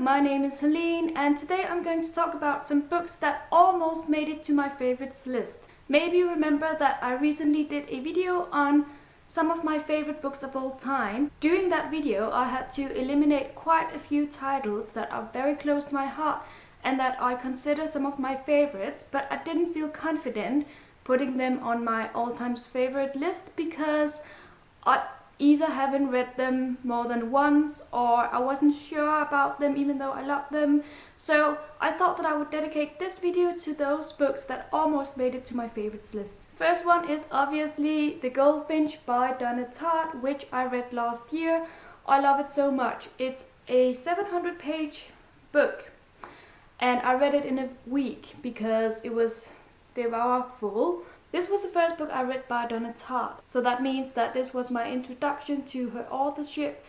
my name is Helene and today I'm going to talk about some books that almost made it to my favorites list. Maybe you remember that I recently did a video on some of my favorite books of all time. During that video I had to eliminate quite a few titles that are very close to my heart and that I consider some of my favorites, but I didn't feel confident putting them on my all-time favorite list because I either haven't read them more than once or I wasn't sure about them even though I love them. So I thought that I would dedicate this video to those books that almost made it to my favorites list. First one is obviously The Goldfinch by Donna Tartt, which I read last year. I love it so much. It's a 700-page book and I read it in a week because it was devourful. This was the first book I read by Donna Tartt, so that means that this was my introduction to her authorship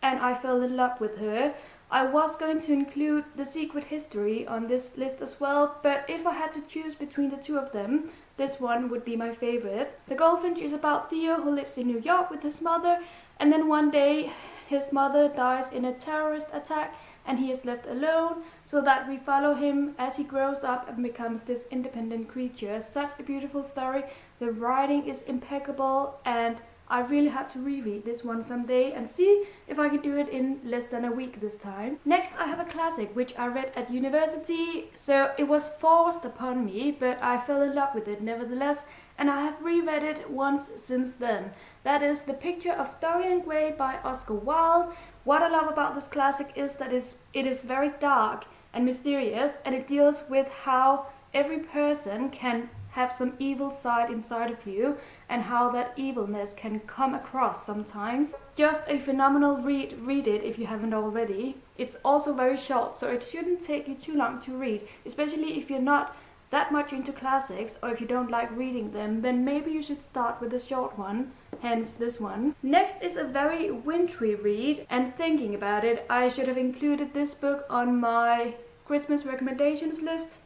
and I fell in love with her. I was going to include The Secret History on this list as well, but if I had to choose between the two of them, this one would be my favorite. The Goldfinch is about Theo, who lives in New York with his mother, and then one day his mother dies in a terrorist attack and he is left alone, so that we follow him as he grows up and becomes this independent creature. Such a beautiful story. The writing is impeccable and I really have to reread this one someday and see if I can do it in less than a week this time. Next I have a classic which I read at university, so it was forced upon me, but I fell in love with it nevertheless, and I have reread it once since then. That is The Picture of Dorian by Oscar Wilde. What I love about this classic is that it is very dark and mysterious, and it deals with how every person can have some evil side inside of you and how that evilness can come across sometimes. Just a phenomenal read. Read it if you haven't already. It's also very short, so it shouldn't take you too long to read, especially if you're not that much into classics or if you don't like reading them, then maybe you should start with a short one, hence this one. Next is a very wintry read, and thinking about it, I should have included this book on my Christmas recommendations list.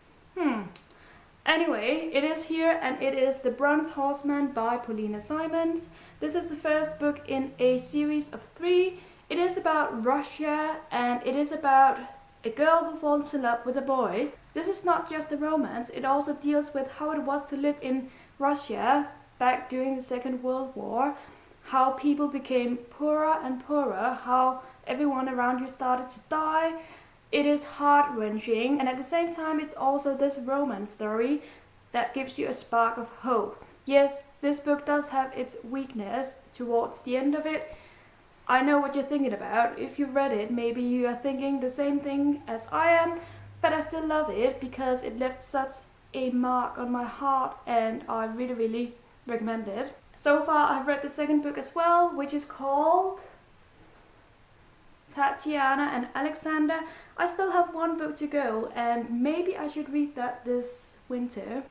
Anyway, it is here and it is The Bronze Horseman by Paulina Simons. This is the first book in a series of 3. It is about Russia and it is about a girl who falls in love with a boy. This is not just a romance, it also deals with how it was to live in Russia back during the Second World War, how people became poorer and poorer, how everyone around you started to die. It is heart-wrenching, and at the same time it's also this romance story that gives you a spark of hope. Yes, this book does have its weakness towards the end of it. I know what you're thinking about. If you read it, maybe you are thinking the same thing as I am, but I still love it because it left such a mark on my heart and I really recommend it. So far I've read the second book as well, which is called Tatiana and Alexander. I still have one book to go and maybe I should read that this winter.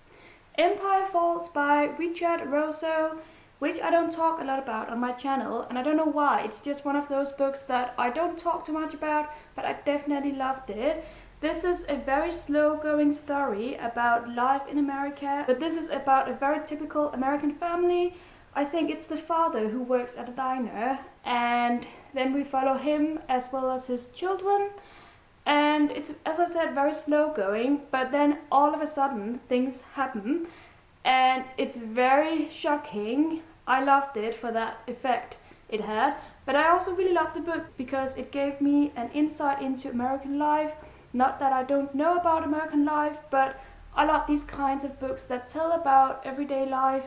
Empire Falls by Richard Rosso, which I don't talk a lot about on my channel, and I don't know why. It's just one of those books that I don't talk too much about, but I definitely loved it. This is a very slow-going story about life in America, but this is about a very typical American family. I think it's the father who works at a diner, and then we follow him as well as his children. And it's, as I said, very slow-going, but then all of a sudden things happen. And it's very shocking. I loved it for that effect it had, but I also really loved the book because it gave me an insight into American life. Not that I don't know about American life, but I love these kinds of books that tell about everyday life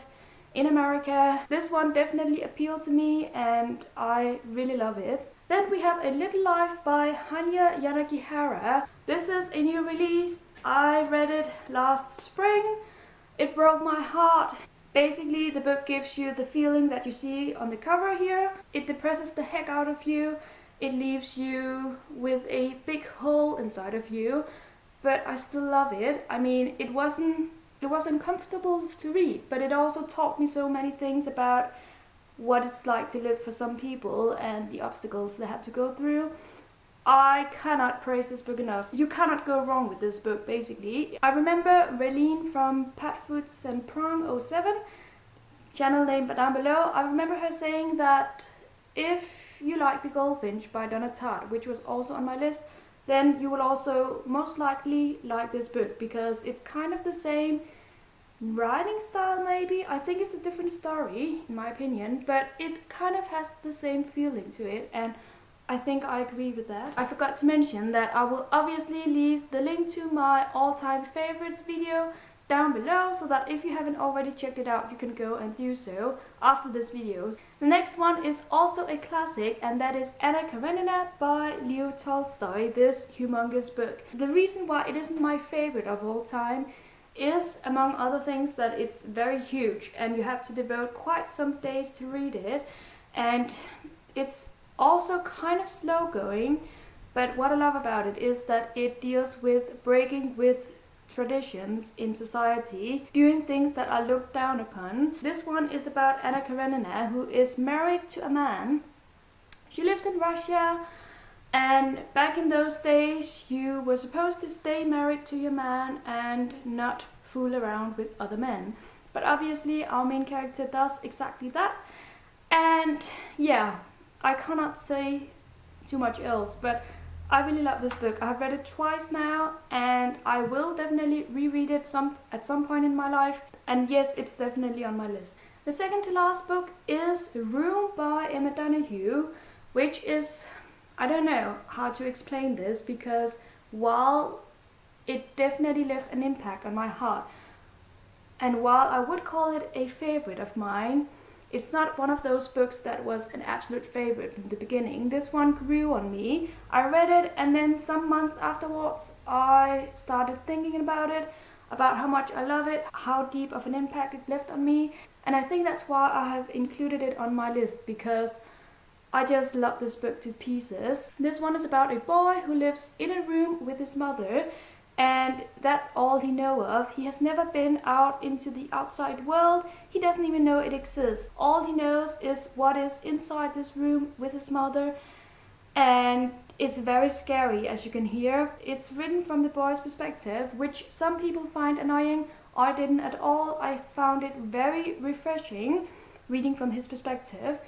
in America. This one definitely appealed to me and I really love it. Then we have A Little Life by Hanya Yanagihara. This is a new release. I read it last spring. It broke my heart. Basically, the book gives you the feeling that you see on the cover here. It depresses the heck out of you. It leaves you with a big hole inside of you. But I still love it. I mean, it wasn't comfortable to read, but it also taught me so many things about what it's like to live for some people and the obstacles they have to go through. I cannot praise this book enough. You cannot go wrong with this book, basically. I remember Raylene from Patfoots and Prong 07, channel name down below. I remember her saying that if you like The Goldfinch by Donna Tartt, which was also on my list, then you will also most likely like this book, because it's kind of the same writing style maybe. I think it's a different story in my opinion, but it kind of has the same feeling to it, and I think I agree with that. I forgot to mention that I will obviously leave the link to my all-time favorites video down below, so that if you haven't already checked it out, you can go and do so after this video. The next one is also a classic, and that is Anna Karenina by Leo Tolstoy, this humongous book. The reason why it isn't my favorite of all time is, among other things, that it's very huge and you have to devote quite some days to read it, and it's also kind of slow going. But what I love about it is that it deals with breaking with traditions in society, doing things that are looked down upon. This one is about Anna Karenina, who is married to a man. She lives in Russia, and back in those days you were supposed to stay married to your man and not fool around with other men. But obviously our main character does exactly that, and yeah, I cannot say too much else, but I really love this book. I've read it twice now, and I will definitely reread it at some point in my life. And yes, it's definitely on my list. The second to last book is Room by Emma Donoghue, which is, I don't know how to explain this, because while it definitely left an impact on my heart, and while I would call it a favorite of mine, it's not one of those books that was an absolute favorite from the beginning. This one grew on me. I read it, and then some months afterwards I started thinking about it, about how much I love it, how deep of an impact it left on me, and I think that's why I have included it on my list, because I just love this book to pieces. This one is about a boy who lives in a room with his mother, and that's all he knows of. He has never been out into the outside world. He doesn't even know it exists. All he knows is what is inside this room with his mother, and it's very scary, as you can hear. It's written from the boy's perspective, which some people find annoying. I didn't at all. I found it very refreshing reading from his perspective,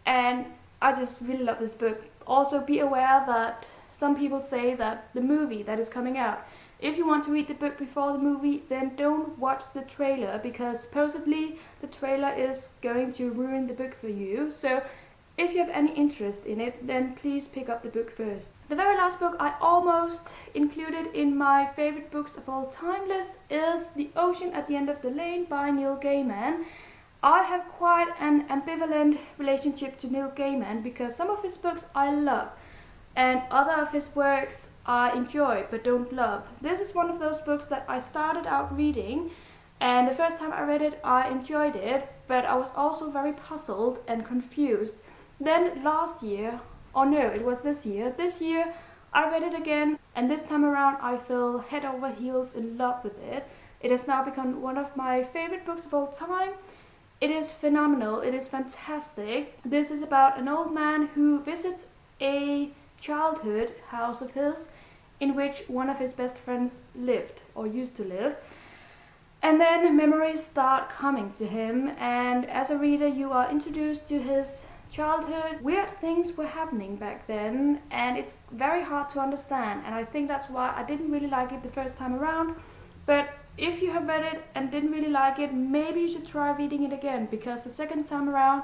and I just really love this book. Also, be aware that some people say that the movie that is coming out, if you want to read the book before the movie, then don't watch the trailer, because supposedly the trailer is going to ruin the book for you. So if you have any interest in it, then please pick up the book first. The very last book I almost included in my favorite books of all time list is The Ocean at the End of the Lane by Neil Gaiman. I have quite an ambivalent relationship to Neil Gaiman, because some of his books I love, and other of his works I enjoy but don't love. This is one of those books that I started out reading, and the first time I read it I enjoyed it, but I was also very puzzled and confused. Then last year, or no, it was this year I read it again, and this time around I fell head over heels in love with it. It has now become one of my favorite books of all time. It is phenomenal, it is fantastic. This is about an old man who visits a childhood house of his in which one of his best friends lived, or used to live, and then memories start coming to him, and as a reader you are introduced to his childhood. Weird things were happening back then, and it's very hard to understand, and I think that's why I didn't really like it the first time around. But if you have read it and didn't really like it, maybe you should try reading it again, because the second time around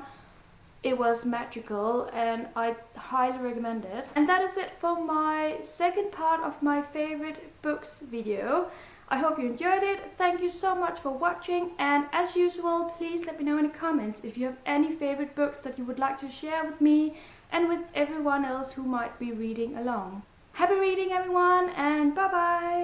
it was magical, and I highly recommend it. And that is it for my second part of my favorite books video. I hope you enjoyed it. Thank you so much for watching, and as usual, please let me know in the comments if you have any favorite books that you would like to share with me and with everyone else who might be reading along. Happy reading everyone, and bye bye!